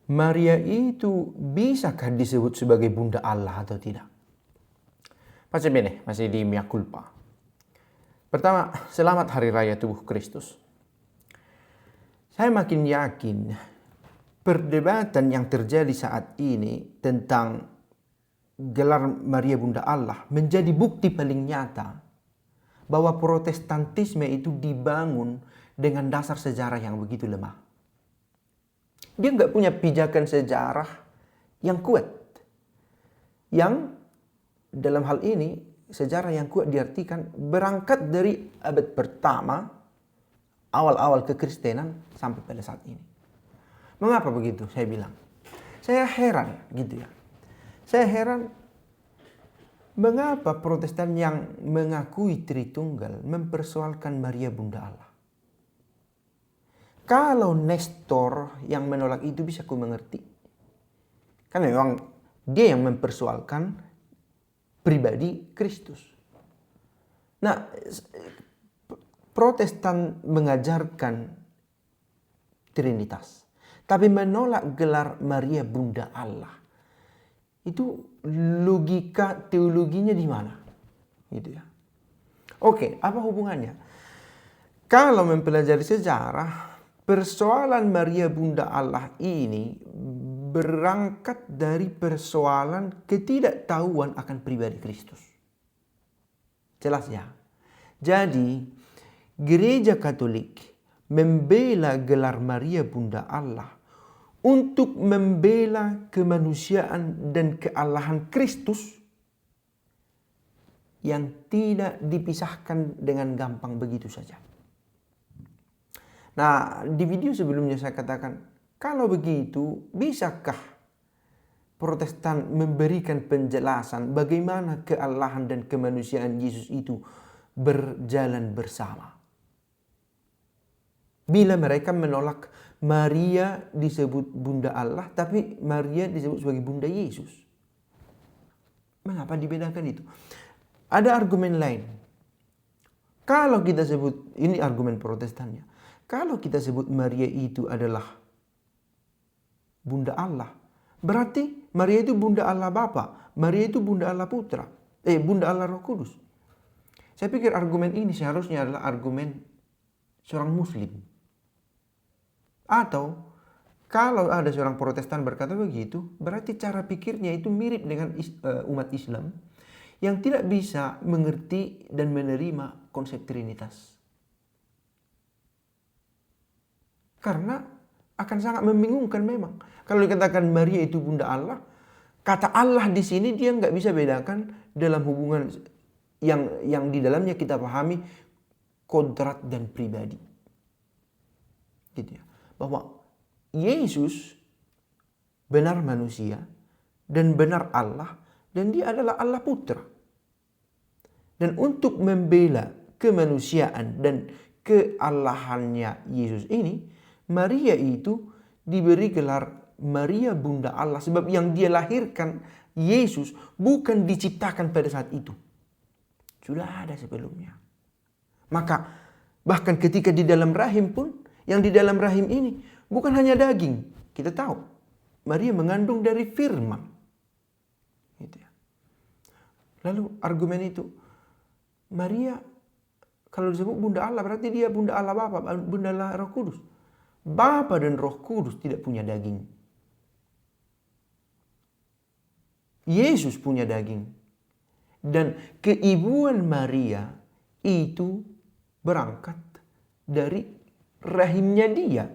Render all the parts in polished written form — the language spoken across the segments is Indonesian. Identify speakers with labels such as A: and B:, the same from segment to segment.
A: Maria itu bisakah disebut sebagai Bunda Allah atau tidak? Pace bene, masih di mea culpa. Pertama, selamat Hari Raya Tubuh Kristus. Saya makin yakin perdebatan yang terjadi saat ini tentang gelar Maria Bunda Allah menjadi bukti paling nyata bahwa Protestantisme itu dibangun dengan dasar sejarah yang begitu lemah. Dia nggak punya pijakan sejarah yang kuat. Yang dalam hal ini sejarah yang kuat diartikan berangkat dari abad pertama, awal-awal kekristenan sampai pada saat ini. Mengapa begitu? Saya bilang. Saya heran gitu ya. Saya heran mengapa Protestan yang mengakui Tritunggal mempersoalkan Maria Bunda Allah. Kalau Nestor yang menolak itu bisa ku mengerti. Karena memang dia yang mempersoalkan pribadi Kristus. Nah, Protestan mengajarkan Trinitas, tapi menolak gelar Maria Bunda Allah. Itu logika teologinya di mana? Gitu ya. Oke, apa hubungannya? Kalau mempelajari sejarah, persoalan Maria Bunda Allah ini berangkat dari persoalan ketidaktahuan akan pribadi Kristus. Jelas ya? Jadi, Gereja Katolik membela gelar Maria Bunda Allah untuk membela kemanusiaan dan keallahan Kristus yang tidak dipisahkan dengan gampang begitu saja. Nah, di video sebelumnya saya katakan, kalau begitu, bisakah Protestan memberikan penjelasan bagaimana keallahan dan kemanusiaan Yesus itu berjalan bersama? Bila mereka menolak Maria disebut Bunda Allah, tapi Maria disebut sebagai Bunda Yesus. Mengapa dibedakan itu? Ada argumen lain. Kalau kita sebut, ini argumen Protestannya. Kalau kita sebut Maria itu adalah Bunda Allah, berarti Maria itu Bunda Allah Bapa, Maria itu Bunda Allah Putra, Bunda Allah Roh Kudus. Saya pikir argumen ini seharusnya adalah argumen seorang Muslim. Atau kalau ada seorang Protestan berkata begitu, berarti cara pikirnya itu mirip dengan umat Islam yang tidak bisa mengerti dan menerima konsep Trinitas. Karena akan sangat membingungkan memang. Kalau dikatakan Maria itu Bunda Allah, kata Allah di sini dia nggak bisa bedakan dalam hubungan yang di dalamnya kita pahami kodrat dan pribadi. Gitu ya. Bahwa Yesus benar manusia dan benar Allah dan dia adalah Allah Putra. Dan untuk membela kemanusiaan dan keallahannya Yesus ini, Maria itu diberi gelar Maria Bunda Allah sebab yang dia lahirkan Yesus bukan diciptakan pada saat itu. Sudah ada sebelumnya. Maka bahkan ketika di dalam rahim pun, yang di dalam rahim ini bukan hanya daging. Kita tahu Maria mengandung dari firman. Gitu ya. Lalu argumen itu, Maria kalau disebut Bunda Allah berarti dia Bunda Allah Bapa, Bunda Allah Roh Kudus. Bapa dan Roh Kudus tidak punya daging. Yesus punya daging. Dan keibuan Maria itu berangkat dari rahimnya dia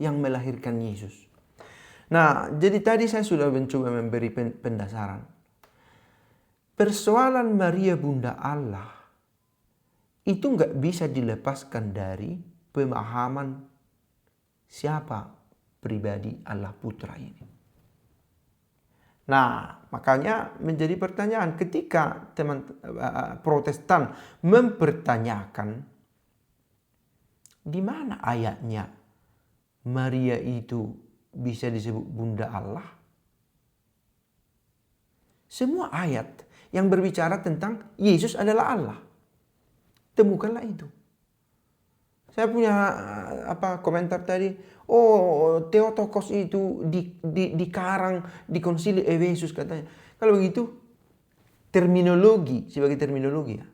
A: yang melahirkan Yesus. Nah, jadi tadi saya sudah mencoba memberi pendasaran. Persoalan Maria Bunda Allah itu nggak bisa dilepaskan dari pemahaman siapa pribadi Allah Putra ini. Nah, makanya menjadi pertanyaan ketika teman Protestan mempertanyakan di mana ayatnya Maria itu bisa disebut Bunda Allah? Semua ayat yang berbicara tentang Yesus adalah Allah. Temukanlah itu. Saya punya komentar tadi, oh Theotokos itu dikarang di konsili Efesus katanya. Kalau begitu, sebagai terminologi ya,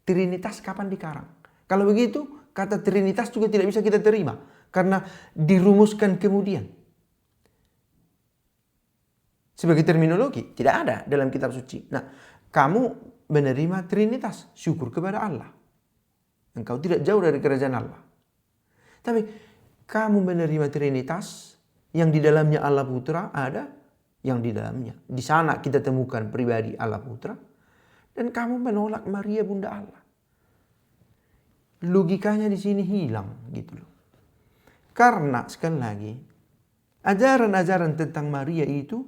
A: Trinitas kapan dikarang? Kalau begitu, kata Trinitas juga tidak bisa kita terima karena dirumuskan kemudian. Sebagai terminologi, tidak ada dalam kitab suci. Nah, kamu menerima Trinitas, syukur kepada Allah. Engkau tidak jauh dari kerajaan Allah. Tapi kamu menerima Trinitas yang di dalamnya Allah Putra ada, yang di dalamnya. Di sana kita temukan pribadi Allah Putra. Dan kamu menolak Maria Bunda Allah. Logikanya di sini hilang gitu loh. Karena sekali lagi, ajaran-ajaran tentang Maria itu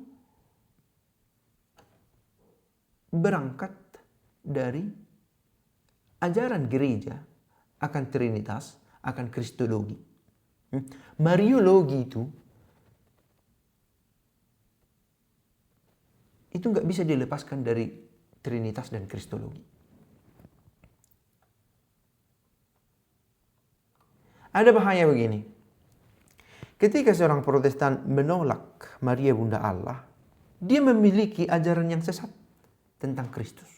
A: berangkat dari ajaran gereja akan Trinitas, akan Kristologi. Mariologi itu nggak bisa dilepaskan dari Trinitas dan Kristologi. Ada bahaya begini. Ketika seorang Protestan menolak Maria Bunda Allah, dia memiliki ajaran yang sesat tentang Kristus.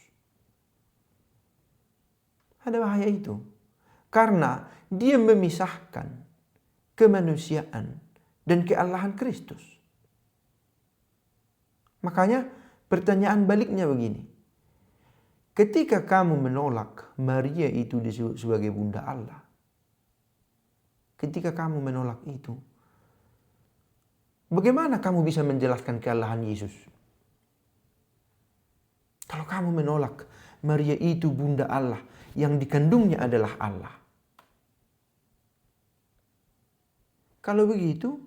A: Ada bahaya itu. Karena dia memisahkan kemanusiaan dan keallahan Kristus. Makanya pertanyaan baliknya begini. Ketika kamu menolak Maria itu disebut sebagai Bunda Allah, ketika kamu menolak itu, bagaimana kamu bisa menjelaskan keallahan Yesus? Kalau kamu menolak Maria itu Bunda Allah, yang dikandungnya adalah Allah. Kalau begitu,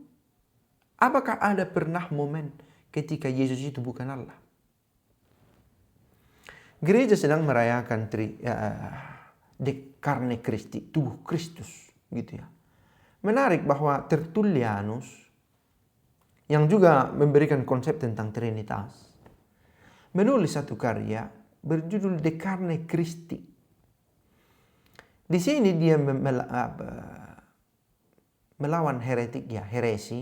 A: apakah ada pernah momen ketika Yesus itu bukan Allah? Gereja sedang merayakan Carne Christi, tubuh Kristus, gitu ya. Menarik bahwa Tertullianus yang juga memberikan konsep tentang Trinitas menulis satu karya berjudul De Carne Christi. Di sini dia melawan heresi,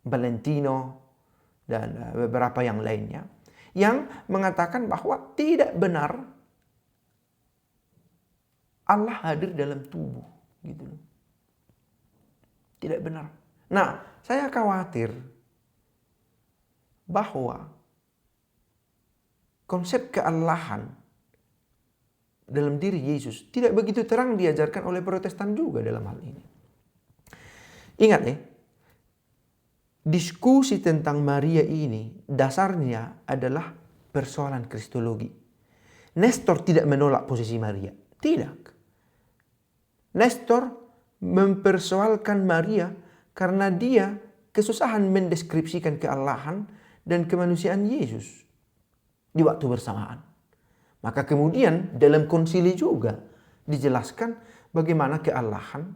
A: Valentino dan beberapa yang lainnya, yang mengatakan bahwa tidak benar Allah hadir dalam tubuh, gitu loh. Tidak benar. Nah, saya khawatir bahwa konsep keallahan dalam diri Yesus tidak begitu terang diajarkan oleh Protestan juga dalam hal ini. Ingat ya, diskusi tentang Maria ini dasarnya adalah persoalan kristologi. Nestor tidak menolak posisi Maria. Tidak. Nestor mempersoalkan Maria karena dia kesusahan mendeskripsikan keallahan dan kemanusiaan Yesus di waktu bersamaan. Maka kemudian dalam konsili juga dijelaskan bagaimana keallahan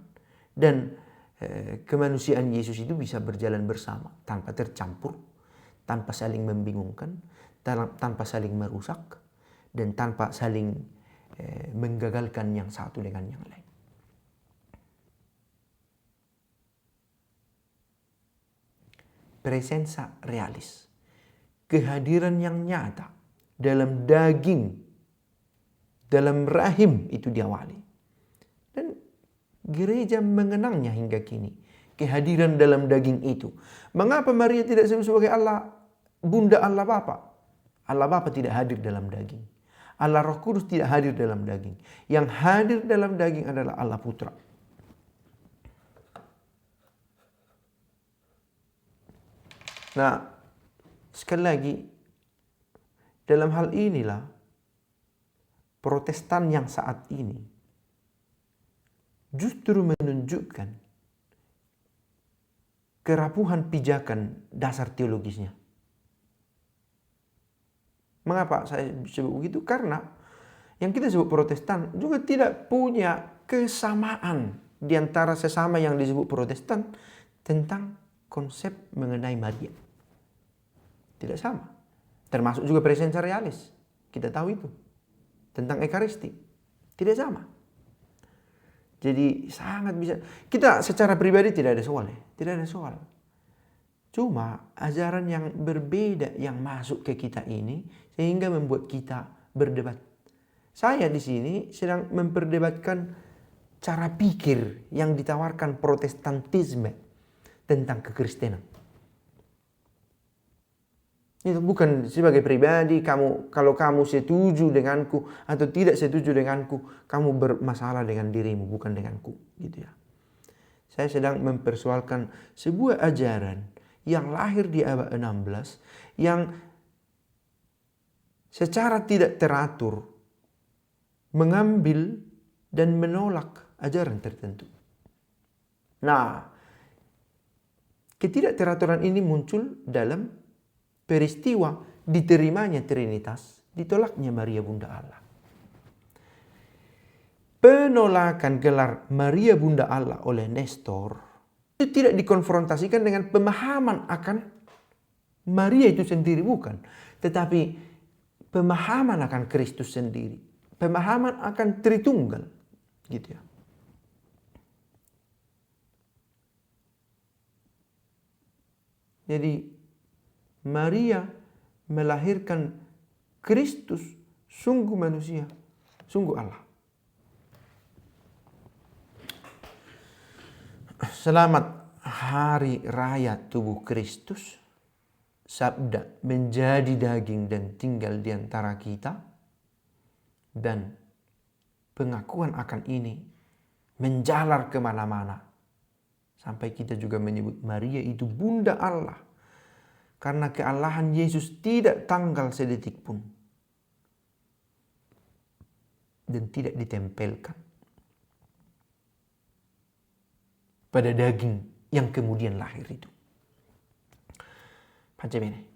A: dan kemanusiaan Yesus itu bisa berjalan bersama tanpa tercampur, tanpa saling membingungkan, tanpa saling merusak, dan tanpa saling menggagalkan yang satu dengan yang lain. Presensa realis, kehadiran yang nyata dalam daging, dalam rahim itu diawali. Dan gereja mengenangnya hingga kini. Kehadiran dalam daging itu. Mengapa Maria tidak disebut sebagai Allah, Bunda Allah Bapa? Allah Bapa tidak hadir dalam daging. Allah Roh Kudus tidak hadir dalam daging. Yang hadir dalam daging adalah Allah Putra. Nah, sekali lagi, dalam hal inilah Protestan yang saat ini justru menunjukkan kerapuhan pijakan dasar teologisnya. Mengapa saya sebut begitu? Karena yang kita sebut Protestan juga tidak punya kesamaan di antara sesama yang disebut Protestan tentang konsep mengenai Maria. Tidak sama. Termasuk juga presensa realis. Kita tahu itu. tentang Ekaristi. Tidak sama. Jadi sangat bisa. Kita secara pribadi tidak ada soal ya. Tidak ada soal. Cuma ajaran yang berbeda yang masuk ke kita ini sehingga membuat kita berdebat. Saya di sini sedang memperdebatkan cara pikir yang ditawarkan Protestantisme tentang kekristenan. Itu bukan sebagai pribadi, kalau kamu setuju denganku atau tidak setuju denganku, kamu bermasalah dengan dirimu, bukan denganku, gitu ya. Saya sedang mempersoalkan sebuah ajaran yang lahir di abad 16 yang secara tidak teratur mengambil dan menolak ajaran tertentu. Nah, ketidakteraturan ini muncul dalam peristiwa diterimanya Trinitas, ditolaknya Maria Bunda Allah. Penolakan gelar Maria Bunda Allah oleh Nestor itu tidak dikonfrontasikan dengan pemahaman akan Maria itu sendiri, bukan. Tetapi pemahaman akan Kristus sendiri. Pemahaman akan Tritunggal. Gitu ya. Jadi Maria melahirkan Kristus sungguh manusia, sungguh Allah. Selamat hari raya tubuh Kristus. Sabda menjadi daging dan tinggal di antara kita. Dan pengakuan akan ini menjalar kemana-mana. Sampai kita juga menyebut Maria itu Bunda Allah. Karena keallahan Yesus tidak tanggal sedetik pun. Dan tidak ditempelkan pada daging yang kemudian lahir itu. Pancamene.